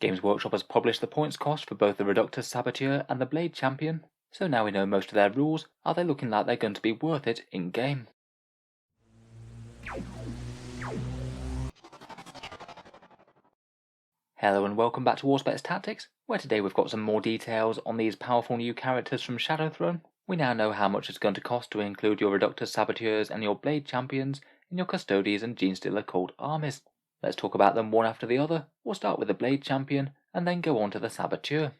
Games Workshop has published the points cost for both the Reductus Saboteur and the Blade Champion, so now we know most of their rules. Are they looking like they're going to be worth it in-game? Hello and welcome back to Auspex Tactics, where today we've got some more details on these powerful new characters from Shadowthrone. We now know how much it's going to cost to include your Reductus Saboteurs and your Blade Champions in your Custodes and Genestealer cult armies. Let's talk about them one after the other. We'll start with the Blade Champion and then go on to the Saboteur.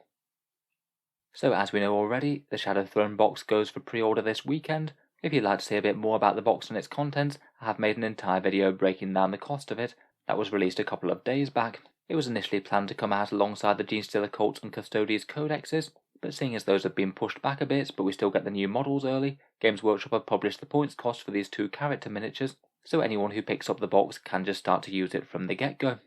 So as we know already, the Shadowthrone box goes for pre-order this weekend. If you'd like to see a bit more about the box and its contents, I have made an entire video breaking down the cost of it. That was released a couple of days back. It was initially planned to come out alongside the Genestealer Cults and Custodes Codexes, but seeing as those have been pushed back a bit but we still get the new models early, Games Workshop have published the points cost for these two character miniatures, so anyone who picks up the box can just start to use it from the get-go.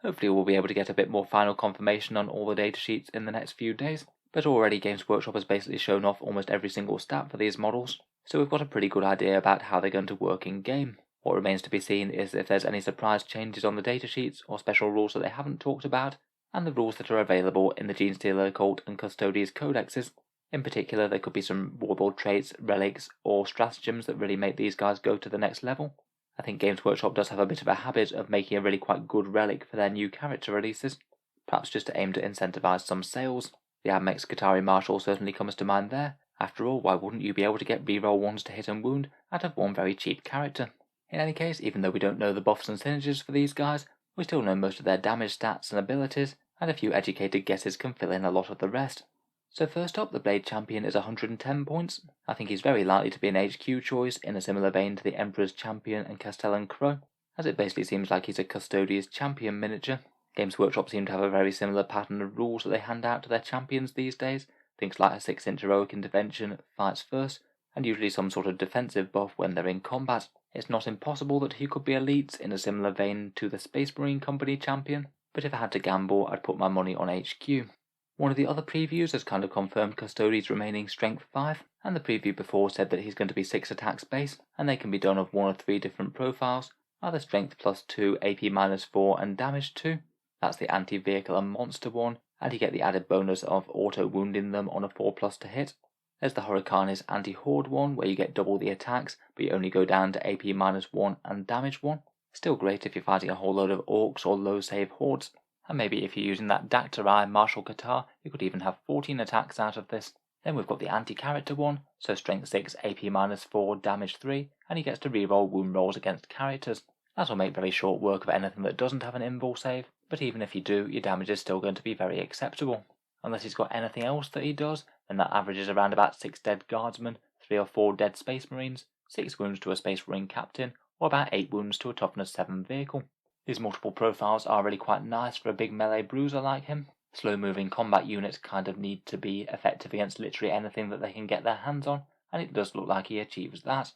Hopefully we'll be able to get a bit more final confirmation on all the datasheets in the next few days, but already Games Workshop has basically shown off almost every single stat for these models, so we've got a pretty good idea about how they're going to work in-game. What remains to be seen is if there's any surprise changes on the datasheets or special rules that they haven't talked about, and the rules that are available in the Genestealer Cult and Custodes Codexes. In particular, there could be some warlord traits, relics, or stratagems that really make these guys go to the next level. I think Games Workshop does have a bit of a habit of making a really quite good relic for their new character releases, perhaps just to aim to incentivize some sales. The Adeptus Custodes Marshal certainly comes to mind there. After all, why wouldn't you be able to get reroll ones to hit and wound out of one very cheap character? In any case, even though we don't know the buffs and synergies for these guys, we still know most of their damage stats and abilities, and a few educated guesses can fill in a lot of the rest. So first up, the Blade Champion is 110 points. I think he's very likely to be an HQ choice in a similar vein to the Emperor's Champion and Castellan Crow, as it basically seems like he's a Custodes Champion miniature. Games Workshop seem to have a very similar pattern of rules that they hand out to their champions these days, things like a 6-inch heroic intervention, fights first, and usually some sort of defensive buff when they're in combat. It's not impossible that he could be elites in a similar vein to the Space Marine Company champion, but if I had to gamble, I'd put my money on HQ. One of the other previews has kind of confirmed Custodes remaining strength 5, and the preview before said that he's going to be 6 attacks base, and they can be done of 1 of 3 different profiles, either strength +2, AP -4 and damage 2. That's the anti-vehicle and monster one, and you get the added bonus of auto-wounding them on a 4+ to hit. There's the Hurricane's anti-horde one, where you get double the attacks, but you only go down to AP -1 and damage 1. Still great if you're fighting a whole load of orcs or low save hordes, and maybe if you're using that Dactyri Martial Qatar, you could even have 14 attacks out of this. Then we've got the anti-character one, so strength 6, AP -4, damage 3, and he gets to reroll wound rolls against characters. That'll make very short work of anything that doesn't have an invul save, but even if you do, your damage is still going to be very acceptable. Unless he's got anything else that he does, then that averages around about 6 dead guardsmen, 3 or 4 dead space marines, 6 wounds to a space marine captain, or about 8 wounds to a toughness 7 vehicle. These multiple profiles are really quite nice for a big melee bruiser like him. Slow moving combat units kind of need to be effective against literally anything that they can get their hands on, and it does look like he achieves that.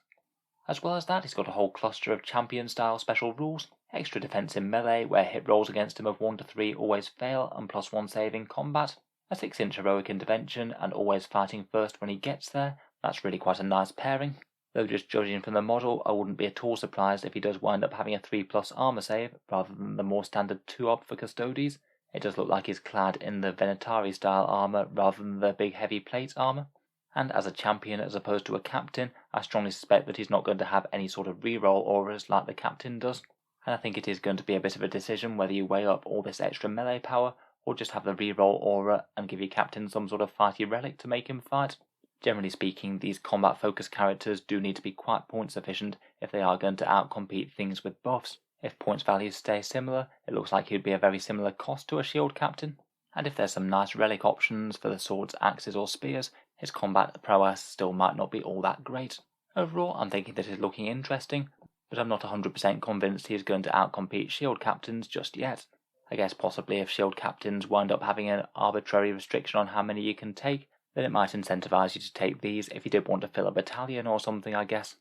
As well as that, he's got a whole cluster of champion style special rules, extra defense in melee where hit rolls against him of 1 to 3 always fail and +1 save in combat, a 6-inch heroic intervention and always fighting first when he gets there. That's really quite a nice pairing, though just judging from the model I wouldn't be at all surprised if he does wind up having a 3+ armor save rather than the more standard 2-op for Custodes. It does look like he's clad in the Venatari style armor rather than the big heavy plate armor, and as a champion as opposed to a captain, I strongly suspect that he's not going to have any sort of reroll auras like the captain does, and I think it is going to be a bit of a decision whether you weigh up all this extra melee power or just have the reroll aura and give your captain some sort of fighty relic to make him fight. Generally speaking, these combat focused characters do need to be quite points efficient if they are going to outcompete things with buffs. If points values stay similar, it looks like he'd be a very similar cost to a shield captain, and if there's some nice relic options for the swords, axes or spears, his combat prowess still might not be all that great. Overall, I'm thinking that he's looking interesting, but I'm not 100% convinced he's going to outcompete shield captains just yet. I guess possibly if shield captains wind up having an arbitrary restriction on how many you can take, then it might incentivize you to take these if you did want to fill a battalion or something, I guess.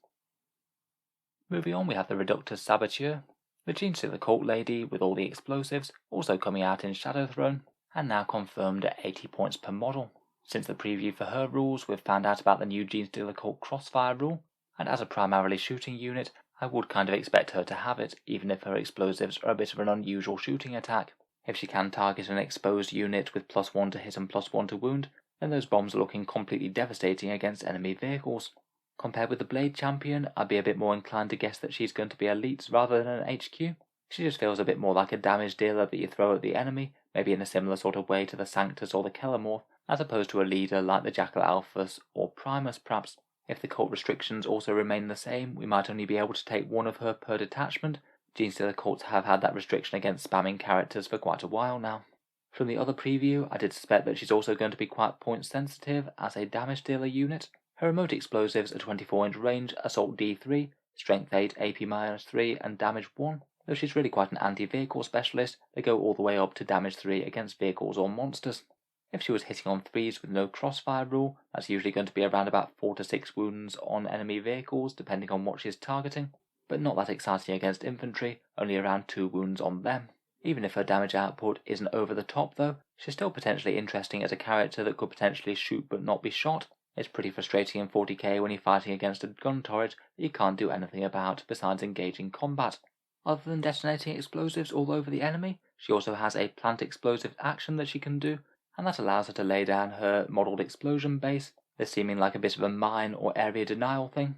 Moving on, we have the Reductus Saboteur, the Genestealer cult lady with all the explosives, also coming out in Shadowthrone, and now confirmed at 80 points per model. Since the preview for her rules, we've found out about the new Genestealer cult crossfire rule, and as a primarily shooting unit, I would kind of expect her to have it, even if her explosives are a bit of an unusual shooting attack. If she can target an exposed unit with +1 to hit and +1 to wound, then those bombs are looking completely devastating against enemy vehicles. Compared with the Blade Champion, I'd be a bit more inclined to guess that she's going to be elites rather than an HQ. She just feels a bit more like a damage dealer that you throw at the enemy, maybe in a similar sort of way to the Sanctus or the Kellamorph, as opposed to a leader like the Jackal Alphas or Primus perhaps. If the cult restrictions also remain the same, we might only be able to take one of her per detachment. Genestealer cults have had that restriction against spamming characters for quite a while now. From the other preview, I did suspect that she's also going to be quite point sensitive as a damage dealer unit. Her remote explosives are 24-inch range, assault D3, strength 8, AP-3 and damage 1, though she's really quite an anti-vehicle specialist. They go all the way up to damage 3 against vehicles or monsters. If she was hitting on 3s with no crossfire rule, that's usually going to be around about 4 to 6 wounds on enemy vehicles depending on what she's targeting, but not that exciting against infantry, only around 2 wounds on them. Even if her damage output isn't over the top though, she's still potentially interesting as a character that could potentially shoot but not be shot. It's pretty frustrating in 40k when you're fighting against a gun turret that you can't do anything about besides engaging combat. Other than detonating explosives all over the enemy, she also has a plant explosive action that she can do, and that allows her to lay down her modelled explosion base, this seeming like a bit of a mine or area denial thing.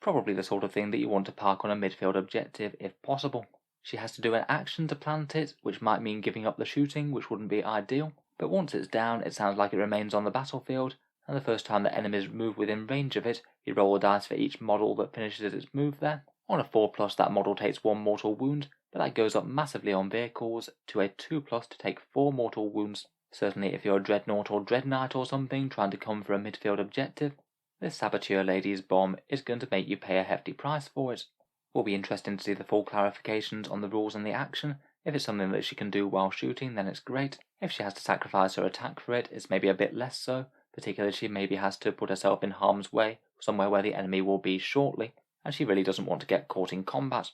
Probably the sort of thing that you want to park on a midfield objective if possible. She has to do an action to plant it, which might mean giving up the shooting, which wouldn't be ideal, but once it's down it sounds like it remains on the battlefield, and the first time that enemies move within range of it, you roll a dice for each model that finishes its move there. On a 4+, that model takes 1 mortal wound, but that goes up massively on vehicles to a 2+ to take 4 mortal wounds. Certainly if you're a Dreadnought or Dreadknight or something trying to come for a midfield objective, this Saboteur lady's bomb is going to make you pay a hefty price for it. Will be interesting to see the full clarifications on the rules and the action. If it's something that she can do while shooting, then it's great. If she has to sacrifice her attack for it, it's maybe a bit less so, particularly if she maybe has to put herself in harm's way, somewhere where the enemy will be shortly, and she really doesn't want to get caught in combat.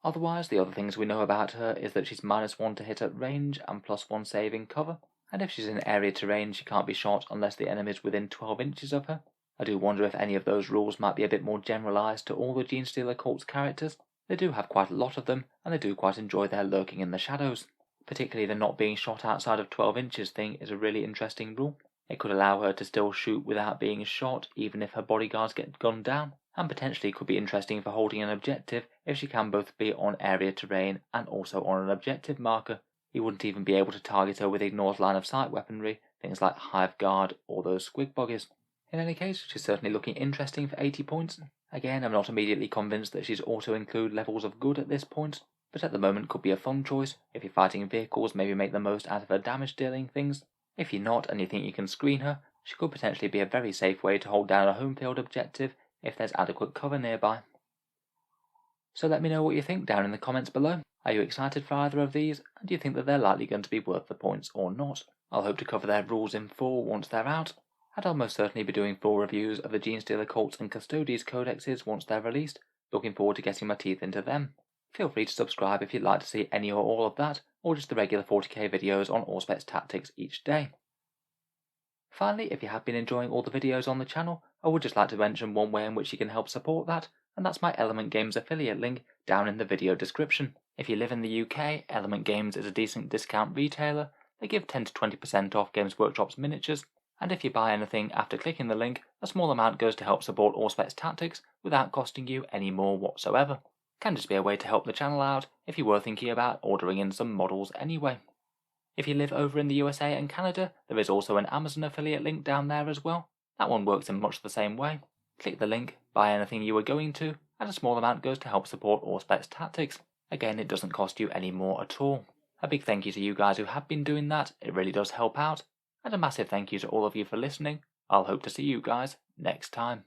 Otherwise, the other things we know about her is that she's -1 to hit at range and +1 saving cover, and if she's in area terrain she can't be shot unless the enemy is within 12 inches of her. I do wonder if any of those rules might be a bit more generalised to all the Genestealer cult's characters. They do have quite a lot of them, and they do quite enjoy their lurking in the shadows. Particularly the not being shot outside of 12 inches thing is a really interesting rule. It could allow her to still shoot without being shot even if her bodyguards get gunned down, and potentially could be interesting for holding an objective if she can both be on area terrain and also on an objective marker. You wouldn't even be able to target her with ignored line of sight weaponry, things like Hive Guard or those squig buggies. In any case, she's certainly looking interesting for 80 points. Again, I'm not immediately convinced that she's auto-include levels of good at this point, but at the moment could be a fun choice. If you're fighting vehicles, maybe make the most out of her damage dealing things. If you're not and you think you can screen her, she could potentially be a very safe way to hold down a home field objective if there's adequate cover nearby. So let me know what you think down in the comments below. Are you excited for either of these, and do you think that they're likely going to be worth the points or not? I'll hope to cover their rules in full once they're out, and I'll most certainly be doing full reviews of the Genestealer cults and Custodes codexes once they're released. Looking forward to getting my teeth into them. Feel free to subscribe if you'd like to see any or all of that, or just the regular 40k videos on Auspex tactics each day. Finally, if you have been enjoying all the videos on the channel, I would just like to mention one way in which you can help support that, and that's my Element Games affiliate link down in the video description. If you live in the UK, Element Games is a decent discount retailer. They give 10 to 20% off Games Workshop's miniatures, and if you buy anything after clicking the link, a small amount goes to help support Auspex Tactics without costing you any more whatsoever. Can just be a way to help the channel out if you were thinking about ordering in some models anyway. If you live over in the USA and Canada, there is also an Amazon affiliate link down there as well. That one works in much the same way. Click the link, buy anything you were going to, and a small amount goes to help support Auspex Tactics. Again, it doesn't cost you any more at all. A big thank you to you guys who have been doing that, it really does help out. And a massive thank you to all of you for listening. I'll hope to see you guys next time.